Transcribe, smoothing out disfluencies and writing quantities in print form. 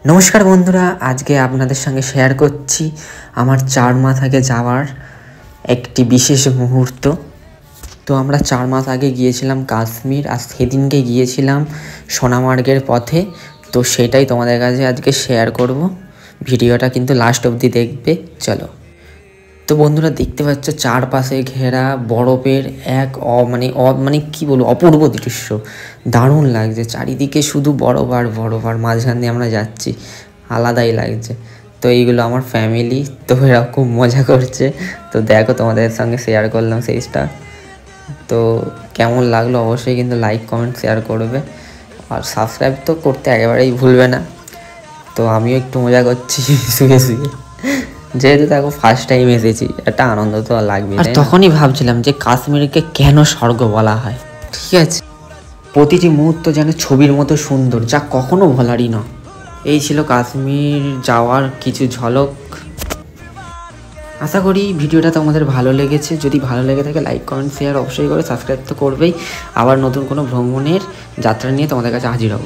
নমস্কার বন্ধুরা, আজকে আপনাদের সঙ্গে শেয়ার করছি আমার চার মাস আগে যাওয়ার একটি বিশেষ মুহূর্ত। তো আমরা 4 মাস আগে গিয়েছিলাম কাশ্মীর, আর সেদিনকে গিয়েছিলাম সোনামার্গের পথে। তো সেটাই তোমাদের কাছে আজকে শেয়ার করব। ভিডিওটা কিন্তু লাস্ট অবধি দেখবে। চলো। তো বন্ধুরা, দেখতে পাচ্ছ চারপাশে ঘেরা বরফের এক মানে কি বলবো, অপূর্ব দৃশ্য। দারুণ লাগছে, চারিদিকে শুধু বরফ আর বরফ, আর মাঝখান দিয়ে আমরা যাচ্ছি, আলাদাই লাগছে। তো এইগুলো আমার ফ্যামিলি, তো এরা খুব মজা করছে। তো দেখো, তোমাদের সঙ্গে শেয়ার করলাম সেইটা। তো কেমন লাগলো অবশ্যই কিন্তু লাইক কমেন্ট শেয়ার করবে, আর সাবস্ক্রাইব তো করতে একেবারেই ভুলবে না। তো আমিও একটু মজা করছি শুয়ে শুয়ে, যেহেতু দেখো ফার্স্ট টাইম এসেছি, একটা আনন্দ তো লাগবে। আর তখনই ভাবছিলাম যে কাশ্মীরকে কেন স্বর্গ বলা হয়। ঠিক আছে, প্রতিটি মুহূর্ত যেন ছবির মতো সুন্দর, যা কখনো ভোলারই না। এই ছিল কাশ্মীর যাওয়ার কিছু ঝলক। আশা করি ভিডিওটা তোমাদের ভালো লেগেছে। যদি ভালো লেগে থাকে লাইক কমেন্ট শেয়ার অবশ্যই করে, সাবস্ক্রাইব তো করবেই। আবার নতুন কোনো ভ্রমণের যাত্রা নিয়ে তোমাদের কাছে হাজির হব।